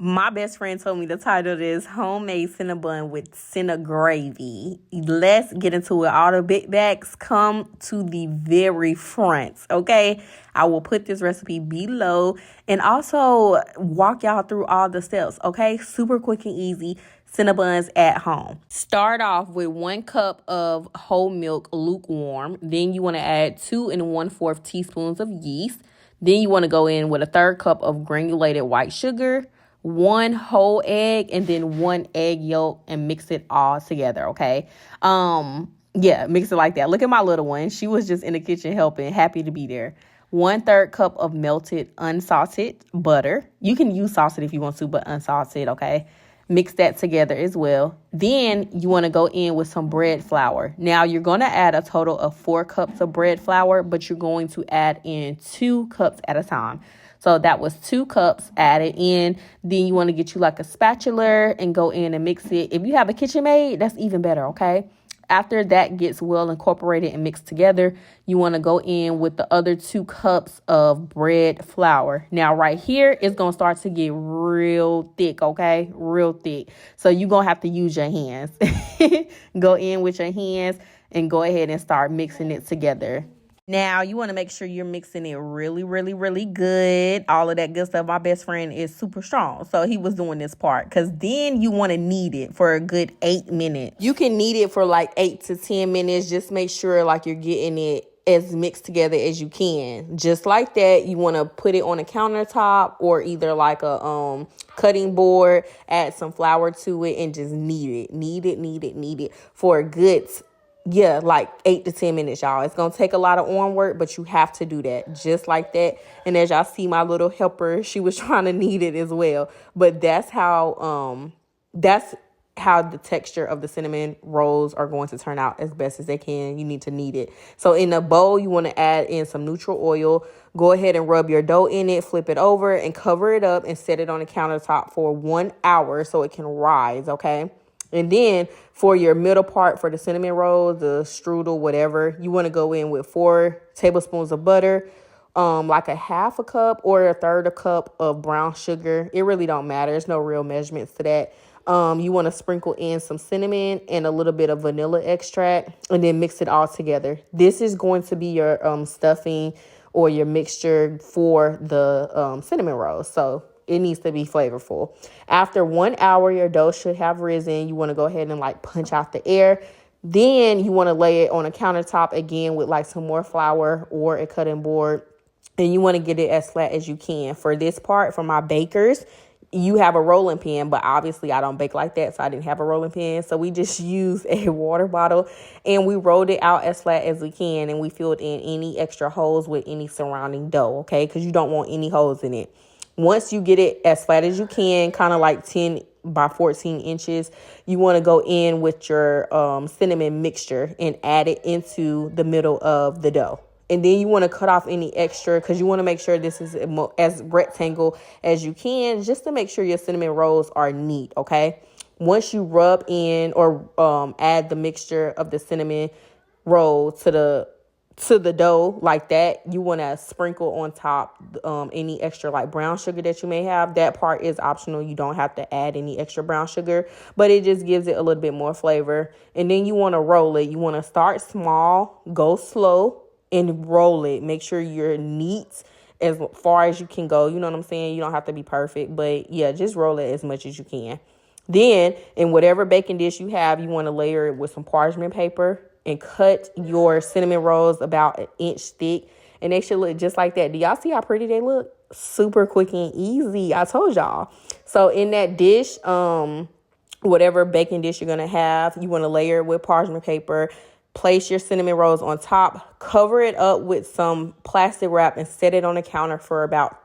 My best friend told me the title is Homemade Cinnabon with Cina-Gravy. Let's get into it. All the big bags come to the very front, okay? I will put this recipe below and also walk y'all through all the steps, okay? Super quick and easy. Cinnabons at home. Start off with 1 cup of whole milk, lukewarm. Then you want to add 2 1/4 teaspoons of yeast. Then you want to go in with a 1/3 cup of granulated white sugar, 1 whole egg, and then 1 egg yolk, and mix it all together, okay? Yeah, mix it like that. Look at my little one. She was just in the kitchen helping, happy to be there. 1/3 cup of melted unsalted butter. You can use salted if you want to, but unsalted, okay? Mix that together as well. Then you want to go in with some bread flour. Now you're going to add a total of 4 cups of bread flour, but you're going to add in 2 cups at a time. So that was 2 cups added in. Then you want to get you like a spatula and go in and mix it. If you have a KitchenAid, that's even better, okay? After that gets well incorporated and mixed together, you want to go in with the other 2 cups of bread flour. Now, right here, it's going to start to get real thick, okay? Real thick. So you're going to have to use your hands. Go in with your hands and go ahead and start mixing it together. Now, you want to make sure you're mixing it really, really, really good. All of that good stuff. My best friend is super strong, so he was doing this part. Because then you want to knead it for a good 8 minutes. You can knead it for like 8 to 10 minutes. Just make sure like you're getting it as mixed together as you can. Just like that, you want to put it on a countertop or either like a cutting board. Add some flour to it and just knead it. Knead it for a good like 8 to 10 minutes, y'all. It's going to take a lot of arm work, but you have to do that just like that. And as y'all see, my little helper, she was trying to knead it as well. But that's how the texture of the cinnamon rolls are going to turn out as best as they can. You need to knead it. So in a bowl, you want to add in some neutral oil. Go ahead and rub your dough in it, flip it over and cover it up and set it on the countertop for 1 hour so it can rise, okay? And then for your middle part, for the cinnamon rolls, the strudel, whatever, you want to go in with 4 tablespoons of butter, like a 1/2 cup or a 1/3 cup of brown sugar. It really don't matter. There's no real measurements to that. You want to sprinkle in some cinnamon and a little bit of vanilla extract and then mix it all together. This is going to be your stuffing or your mixture for the cinnamon rolls. So it needs to be flavorful. After 1 hour, your dough should have risen. You want to go ahead and like punch out the air. Then you want to lay it on a countertop again with like some more flour or a cutting board. And you want to get it as flat as you can. For this part, for my bakers, you have a rolling pin, but obviously I don't bake like that, so I didn't have a rolling pin. So we just used a water bottle and we rolled it out as flat as we can. And we filled in any extra holes with any surrounding dough, okay? Because you don't want any holes in it. Once you get it as flat as you can, kind of like 10 by 14 inches, you want to go in with your cinnamon mixture and add it into the middle of the dough. And then you want to cut off any extra because you want to make sure this is as rectangle as you can, just to make sure your cinnamon rolls are neat, okay? Once you rub in or add the mixture of the cinnamon roll to the dough like that, you want to sprinkle on top any extra like brown sugar that you may have. That part is optional. You don't have to add any extra brown sugar, but it just gives it a little bit more flavor. And then you want to roll it. You want to start small, go slow, and roll it. Make sure you're neat as far as you can go. You know what I'm saying? You don't have to be perfect, but yeah, just roll it as much as you can. Then in whatever baking dish you have, you want to layer it with some parchment paper and cut your cinnamon rolls about 1 inch thick. And they should look just like that. Do y'all see how pretty they look? Super quick and easy. I told y'all. So in that dish, whatever baking dish you're going to have, you want to layer it with parchment paper. Place your cinnamon rolls on top. Cover it up with some plastic wrap and set it on the counter for about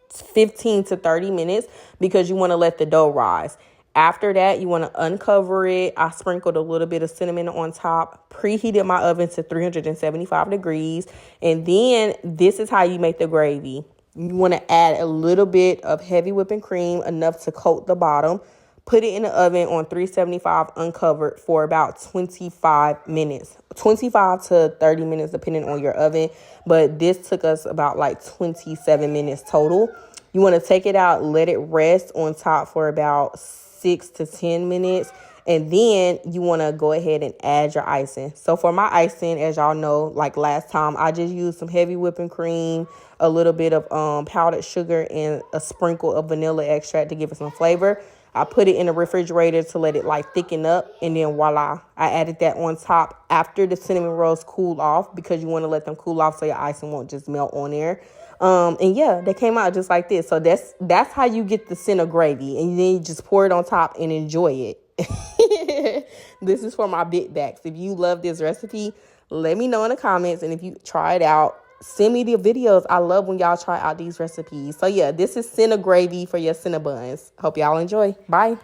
15 to 30 minutes because you want to let the dough rise. After that, you want to uncover it. I sprinkled a little bit of cinnamon on top, preheated my oven to 375 degrees. And then this is how you make the gravy. You want to add a little bit of heavy whipping cream, enough to coat the bottom. Put it in the oven on 375 uncovered for about 25 minutes, 25 to 30 minutes, depending on your oven. But this took us about like 27 minutes total. You want to take it out, let it rest on top for about 6 to 10 minutes. And then you want to go ahead and add your icing. So for my icing, as y'all know, like last time, I just used some heavy whipping cream, a little bit of powdered sugar, and a sprinkle of vanilla extract to give it some flavor. I put it in the refrigerator to let it like thicken up, and then voila, I added that on top after the cinnamon rolls cool off, because you want to let them cool off so your icing won't just melt on there. And yeah, they came out just like this. So that's how you get the cina-gravy, and then you just pour it on top and enjoy it. This is for my big backs. If you love this recipe, let me know in the comments, and if you try it out, send me the videos. I love when y'all try out these recipes. So yeah, this is cina-gravy for your cinnabuns. Hope y'all enjoy. Bye.